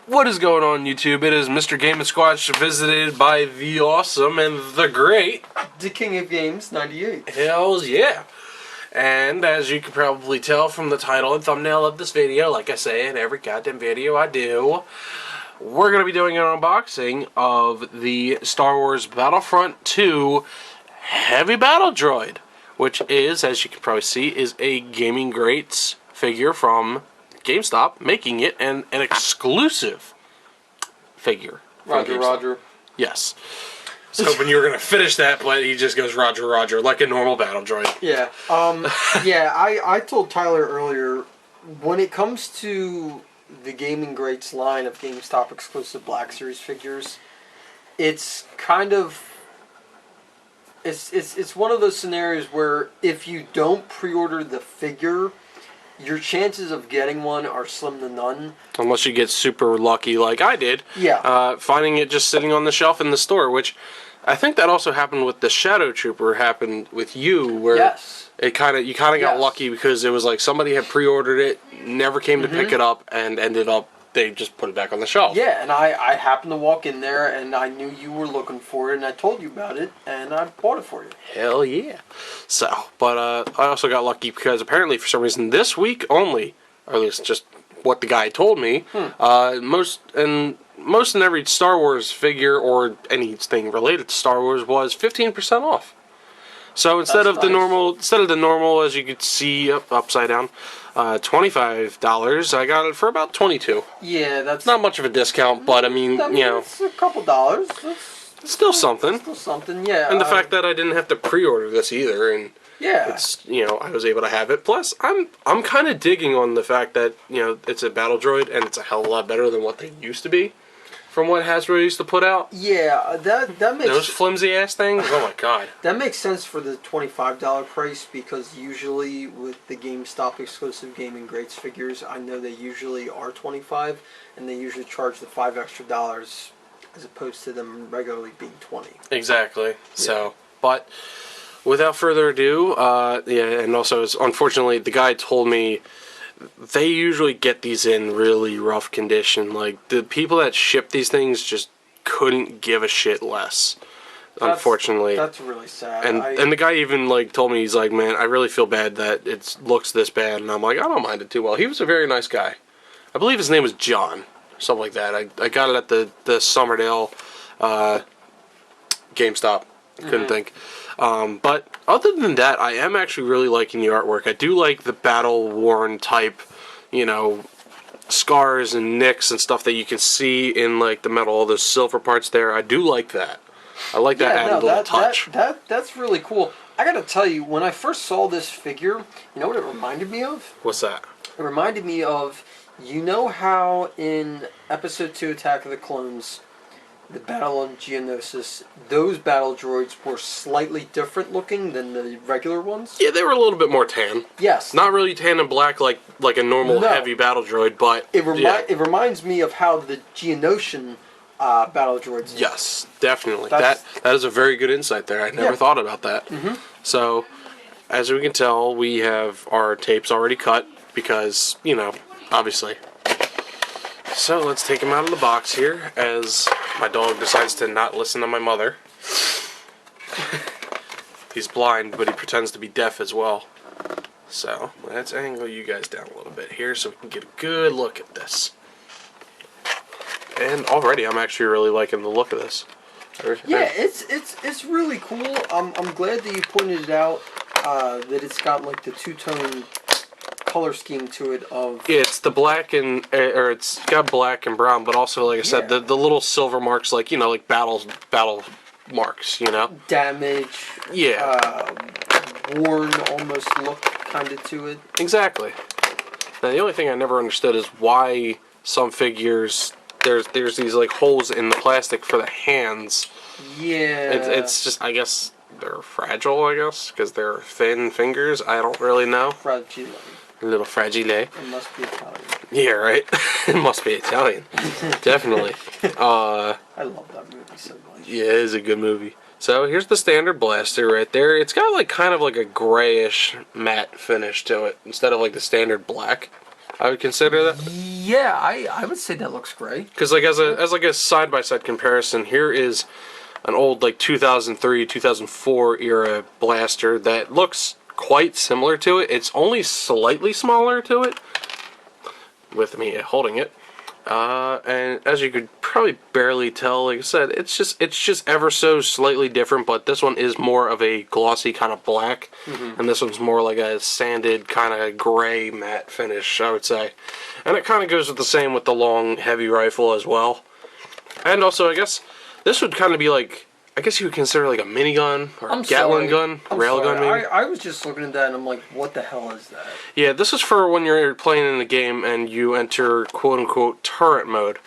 What is going on, YouTube? It is Mr. Game & Squatch, visited by the awesome and the great... The King of Games, 98. Hells yeah! And as you can probably tell from the title and thumbnail of this video, like I say in every goddamn video I do, we're going to be doing an unboxing of the Star Wars Battlefront 2 Heavy Battle Droid, which is, as you can probably see, is a Gaming Greats figure from GameStop, making it an exclusive figure. Roger. Yes. I was hoping you were going to finish that, but he just goes Roger, like a normal battle droid. Yeah. I told Tyler earlier, when it comes to the Gaming Greats line of GameStop exclusive Black Series figures, it's kind of... It's one of those scenarios where if you don't pre-order the figure, your chances of getting one are slim to none. Unless you get super lucky like I did. Yeah. Finding it just sitting on the shelf in the store, which I think that also happened with the Shadow Trooper, happened with you, where yes. you kind of got lucky because it was like somebody had pre-ordered it, never came to pick it up, and ended up they just put it back on the shelf. Yeah, and I happened to walk in there, and I knew you were looking for it, and I told you about it, and I bought it for you. Hell yeah. So, but I also got lucky because apparently for some reason this week only, or at least just what the guy told me, most and every Star Wars figure or anything related to Star Wars was 15% off. So instead of the normal, as you could see upside down, $25, I got it for about $22. Yeah, that's not much of a discount, but I mean, you know, it's a couple dollars. It's still something. Still something, yeah. And the fact that I didn't have to pre-order this either, and yeah, it's, you know, I was able to have it. Plus, I'm kind of digging on the fact that, you know, it's a battle droid and it's a hell of a lot better than what they used to be. From what Hasbro used to put out. Yeah, that makes... Those flimsy-ass things? Oh, my God. That makes sense for the $25 price, because usually with the GameStop exclusive Gaming Greats figures, I know they usually are $25, and they usually charge the $5 extra as opposed to them regularly being $20. Exactly. Yeah. So, but without further ado, yeah, and also, unfortunately, the guy told me they usually get these in really rough condition. Like, the people that ship these things just couldn't give a shit less, unfortunately. That's really sad. And the guy even, like, told me, he's like, man, I really feel bad that it looks this bad. And I'm like, I don't mind it too well. He was a very nice guy. I believe his name was John, something like that. I got it at the Summerdale GameStop. Couldn't think. But other than that, I am actually really liking the artwork. I do like the battle-worn type, you know, scars and nicks and stuff that you can see in, like, the metal, all those silver parts there. I do like that. I like that added little touch. That's really cool. I gotta tell you, when I first saw this figure, you know what it reminded me of? What's that? It reminded me of, you know how in Episode 2 Attack of the Clones, the Battle on Geonosis, those battle droids were slightly different looking than the regular ones? Yeah, they were a little bit more tan. Yes. Not really tan and black like a normal heavy battle droid, but it reminds me of how the Geonosian battle droids. Yes, definitely. That is a very good insight there. I never thought about that. So, as we can tell, we have our tapes already cut because, you know, obviously. So let's take him out of the box here as my dog decides to not listen to my mother. He's blind, but he pretends to be deaf as well. So let's angle you guys down a little bit here so we can get a good look at this. And already I'm actually really liking the look of this. Yeah, it's really cool. I'm glad that you pointed it out, that it's got like the two-tone color scheme to it of... Yeah, it's the black and... or it's got black and brown, but also, like I said, the little silver marks, like, you know, like battle marks, you know? Damage. Yeah. Worn almost look kind of to it. Exactly. Now, the only thing I never understood is why some figures... There's these, like, holes in the plastic for the hands. Yeah. It's just, I guess, they're fragile, I guess, because they're thin fingers. I don't really know. Fragile. A little fragile. It must be Italian. Yeah, right? It must be Italian. Definitely. I love that movie so much. Yeah, it is a good movie. So here's the standard blaster right there. It's got like kind of like a grayish matte finish to it instead of like the standard black. I would consider that. Yeah, I would say that looks great. Because like as a side-by-side comparison, here is an old like 2003, 2004 era blaster that looks quite similar to it. It's only slightly smaller to it, with me holding it. And as you could probably barely tell, like I said, it's just ever so slightly different, but this one is more of a glossy kind of black, and this one's more like a sanded kind of gray matte finish, I would say. And it kind of goes with the same with the long, heavy rifle as well. And also, I guess, this would kind of be like, I guess you would consider like a minigun or a Gatling gun, railgun maybe. I was just looking at that and I'm like, what the hell is that? Yeah, this is for when you're playing in the game and you enter quote-unquote turret mode,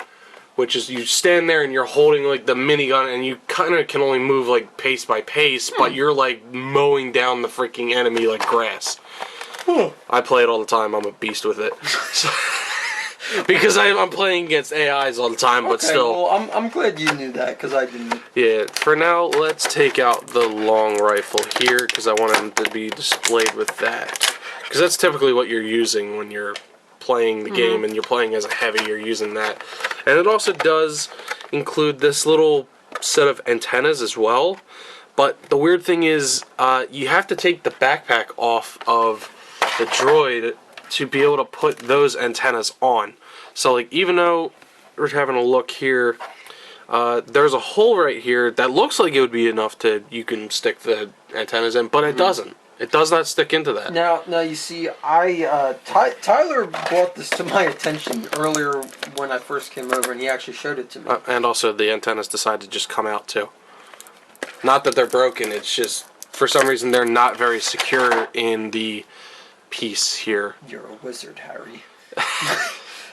which is you stand there and you're holding like the minigun and you kind of can only move like pace by pace, but you're like mowing down the freaking enemy like grass. I play it all the time. I'm a beast with it. So, because I'm playing against AIs all the time, but still. Well, I'm glad you knew that, because I didn't. Yeah, for now, let's take out the long rifle here, because I want him to be displayed with that. Because that's typically what you're using when you're playing the game, and you're playing as a heavy, you're using that. And it also does include this little set of antennas as well. But the weird thing is, you have to take the backpack off of the Droid to be able to put those antennas on. So like, even though we're having a look here, there's a hole right here that looks like it would be enough to, you can stick the antennas in, but it doesn't. It does not stick into that. Now you see, Tyler brought this to my attention earlier when I first came over, and he actually showed it to me. And also the antennas decide to just come out too. Not that they're broken, it's just, for some reason, they're not very secure in the piece here. You're a wizard, Harry.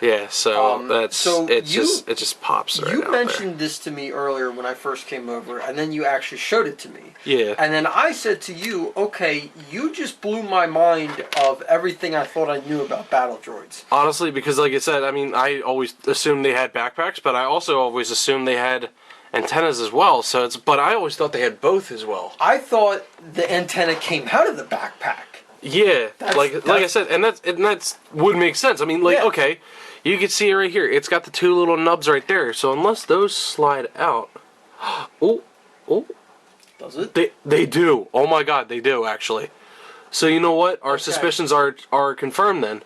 Yeah, so it just pops right out You mentioned this to me earlier when I first came over, and then you actually showed it to me. Yeah. And then I said to you, okay, you just blew my mind of everything I thought I knew about battle droids. Honestly, because like I said, I mean, I always assumed they had backpacks, but I also always assumed they had antennas as well. So but I always thought they had both as well. I thought the antenna came out of the backpack. Yeah, like I said, and that's would make sense. I mean, like, okay, you can see it right here. It's got the two little nubs right there. So unless those slide out, oh, does it? They do. Oh my God, they do actually. So you know what? Our suspicions are confirmed. Then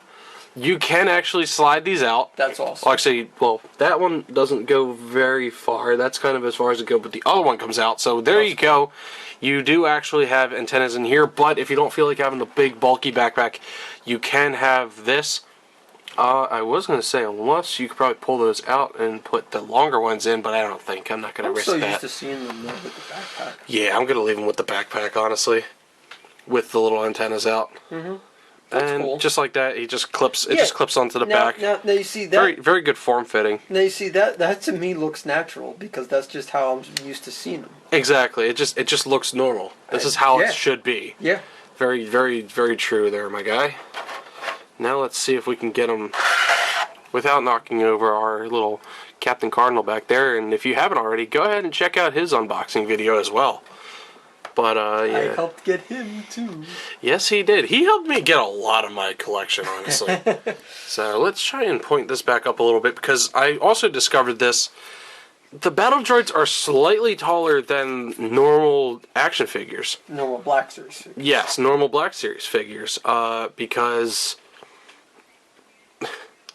you can actually slide these out. That's awesome. Well, actually, well, that one doesn't go very far. That's kind of as far as it goes, but the other one comes out. So there you go. You do actually have antennas in here, but if you don't feel like having the big, bulky backpack, you can have this. I was going to say, unless you could probably pull those out and put the longer ones in, but I don't think. I'm not going to risk that. I'm so used to seeing them with the backpack. Yeah, I'm going to leave them with the backpack, honestly, with the little antennas out. Mm-hmm. That's and cool. Just like that, it just clips. It just clips onto the back. Now you see that. Very, very good form fitting. Now you see that to me looks natural because that's just how I'm used to seeing them. Exactly. It just looks normal. This is how it should be. Yeah. Very, very, very true there, my guy. Now let's see if we can get them without knocking over our little Captain Cardinal back there. And if you haven't already, go ahead and check out his unboxing video as well. But, yeah. I helped get him, too. Yes, he did. He helped me get a lot of my collection, honestly. So, let's try and point this back up a little bit, because I also discovered this. The battle droids are slightly taller than normal action figures. Normal Black Series figures. Yes, normal Black Series figures. Because...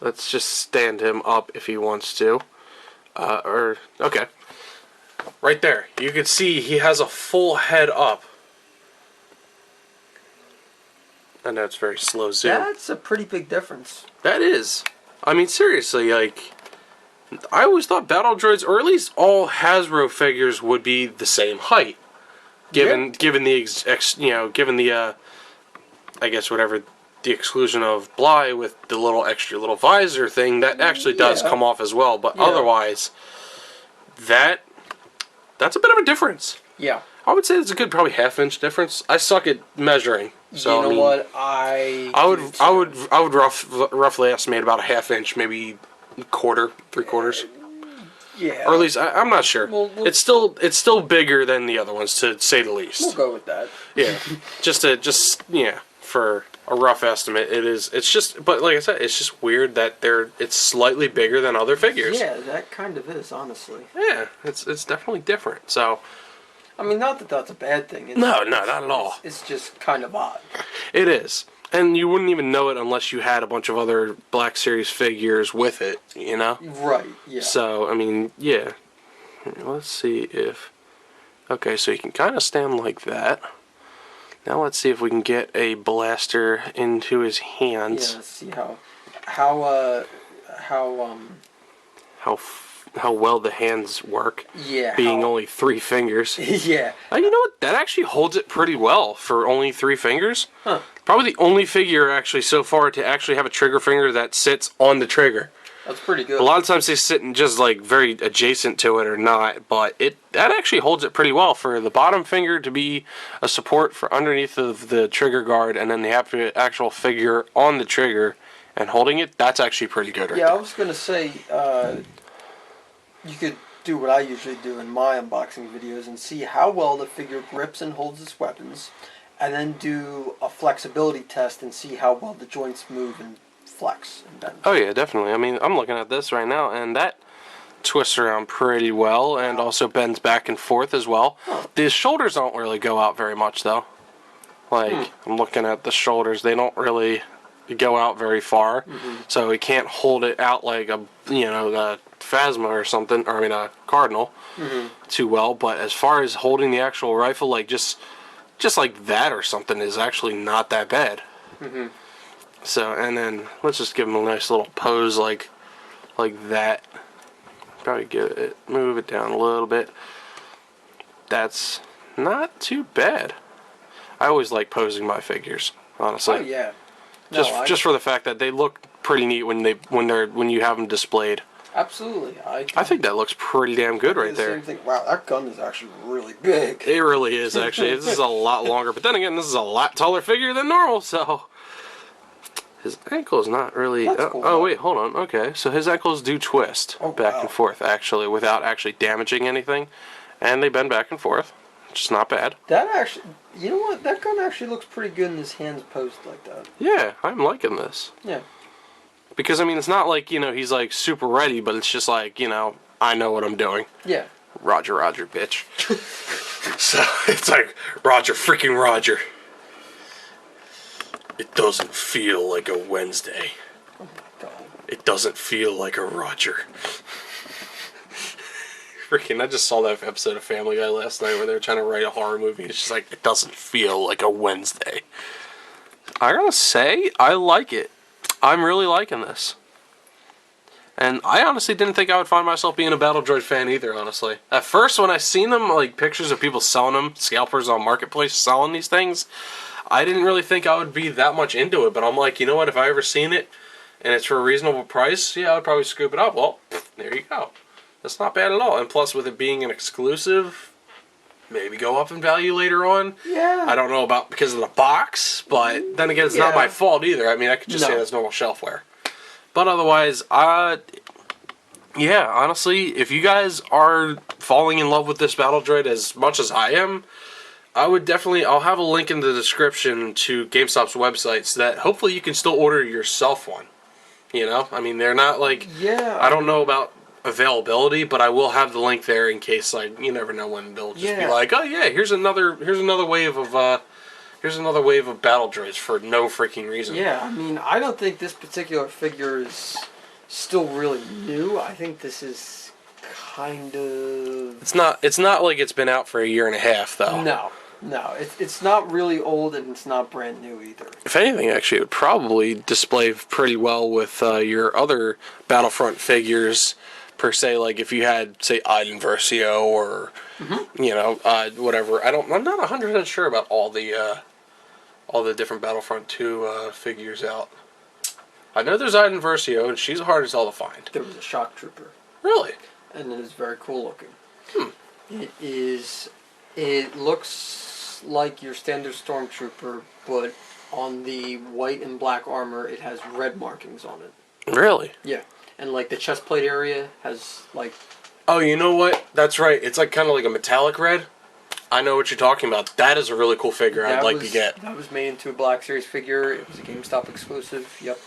Let's just stand him up if he wants to. Okay. Right there. You can see he has a full head up. I know it's very slow zoom. That's a pretty big difference. That is. I mean, seriously, like, I always thought battle droids, or at least all Hasbro figures, would be the same height. Given the I guess whatever, the exclusion of Bly with the little extra little visor thing, that actually does come off as well. But otherwise, that's a bit of a difference. Yeah. I would say it's a good probably half-inch difference. I suck at measuring, so you know what? I would roughly estimate about a half-inch, maybe quarter, 3/4. Yeah. Or at least I'm not sure. It's still bigger than the other ones, to say the least. We'll go with that. Yeah. For a rough estimate. It's just, but like I said, it's just weird that it's slightly bigger than other figures. Yeah, that kind of is, honestly. Yeah, it's definitely different. So, I mean, not that that's a bad thing. no, not at all. It's just kind of odd. It is. And you wouldn't even know it unless you had a bunch of other Black Series figures with it, you know? Right, yeah. So, I mean, yeah. Let's see if... Okay, so you can kind of stand like that. Now let's see if we can get a blaster into his hands. Yeah, let's see how well the hands work. Yeah. Being only 3 fingers. Yeah. You know what? That actually holds it pretty well for only 3 fingers. Huh. Probably the only figure actually so far to actually have a trigger finger that sits on the trigger. That's pretty good. A lot of times they sit in just like very adjacent to it or not, but that actually holds it pretty well for the bottom finger to be a support for underneath of the trigger guard, and then they have the actual figure on the trigger and holding it. That's actually pretty good right there. I was gonna say you could do what I usually do in my unboxing videos and see how well the figure grips and holds its weapons, and then do a flexibility test and see how well the joints move and flex and bend. Oh yeah, definitely. I mean, I'm looking at this right now, and that twists around pretty well, and also bends back and forth as well. Huh. The shoulders don't really go out very much, though. Like, I'm looking at the shoulders; they don't really go out very far, so it can't hold it out like a Phasma or something, or I mean a Cardinal, too well. But as far as holding the actual rifle, like just like that or something, is actually not that bad. So, and then let's just give him a nice little pose like that. Probably move it down a little bit. That's not too bad. I always like posing my figures, honestly. Oh yeah. Just for the fact that they look pretty neat when you have them displayed. Absolutely. I think that looks pretty damn good right there. Same thing. Wow, that gun is actually really big. It really is, actually. This is a lot longer, but then again, this is a lot taller figure than normal, so his ankle is not really... That's cool. Oh, wait, hold on. Okay, so his ankles do twist back and forth, actually, without actually damaging anything. And they bend back and forth, which is not bad. That actually... You know what? That gun actually looks pretty good in his hands posed like that. Yeah, I'm liking this. Yeah. Because, I mean, it's not like, he's, like, super ready, but it's just like, I know what I'm doing. Yeah. Roger, bitch. So, it's like, Roger, freaking Roger. It doesn't feel like a Wednesday. Oh my god. It doesn't feel like a Roger. Freaking, I just saw that episode of Family Guy last night where they were trying to write a horror movie. It's just like, it doesn't feel like a Wednesday. I gotta say, I like it. I'm really liking this. And I honestly didn't think I would find myself being a Battle Droid fan either, honestly. At first, when I seen them, like, pictures of people selling them, scalpers on Marketplace selling these things, I didn't really think I would be that much into it. But I'm like, you know what, if I ever seen it, and it's for a reasonable price, yeah, I would probably scoop it up. Well, there you go. That's not bad at all. And plus, with it being an exclusive, maybe go up in value later on. Yeah. I don't know about because of the box, but then again, it's not my fault either. I mean, I could just say that's normal shelfware. But otherwise, yeah, honestly, if you guys are falling in love with this Battle Droid as much as I am, I would definitely, I'll have a link in the description to GameStop's website so that hopefully you can still order yourself one. I mean, they're not like, I don't know about availability, but I will have the link there in case, like, you never know when they'll just be like, oh yeah, here's another wave of Battle Droids for no freaking reason. Yeah, I mean, I don't think this particular figure is still really new. I think this is kind of... It's not like it's been out for a year and a half, though. No, it's not really old and it's not brand new either. If anything, actually, it would probably display pretty well with your other Battlefront figures, per se. Like if you had, say, Iden Versio or whatever. I'm not 100% sure about all the different Battlefront 2 figures out. I know there's Iden Versio, and she's hard as hell to find. There was a Shock Trooper. Really? And it is very cool looking. It looks like your standard Stormtrooper, but on the white and black armor, it has red markings on it. Really? Yeah. And like the chest plate area has like... Oh, you know what? That's right. It's like kind of like a metallic red. I know what you're talking about. That is a really cool figure I'd like to get. That was made into a Black Series figure. It was a GameStop exclusive. Yep.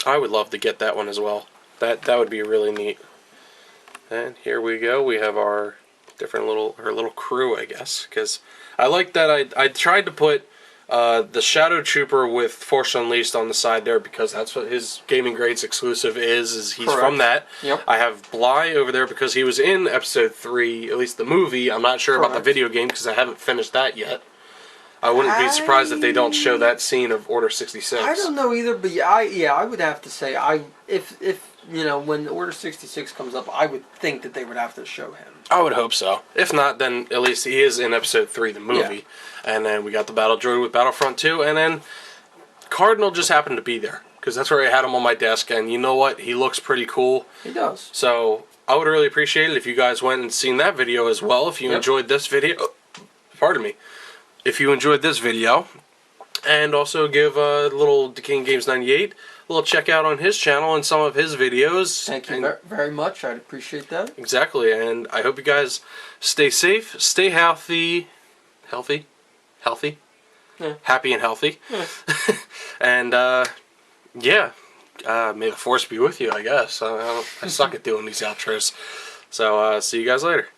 I would love to get that one as well. That would be really neat. And here we go. We have our little crew, I guess, because I like that. I tried to put the Shadow Trooper with Force Unleashed on the side there because that's what his Gaming Greats exclusive is he's Correct. from that. Yep. I have Bly over there because he was in Episode 3, at least the movie. I'm not sure about the video game because I haven't finished that yet. I wouldn't be surprised if they don't show that scene of Order 66. I don't know either, but I would have to say if when Order 66 comes up, I would think that they would have to show him. I would hope so. If not, then at least he is in Episode 3, the movie. Yeah. And then we got the Battle Droid with Battlefront 2, and then Cardinal just happened to be there because that's where I had him on my desk, and you know what? He looks pretty cool. He does. So I would really appreciate it if you guys went and seen that video as well. If you enjoyed this video, pardon me. If you enjoyed this video, and also give a little King Games 98 a little check out on his channel and some of his videos. Thank you very much. I'd appreciate that. Exactly, and I hope you guys stay safe, stay healthy, yeah. Happy and healthy, yeah. And may the Force be with you. I guess I suck at doing these outros. So see you guys later.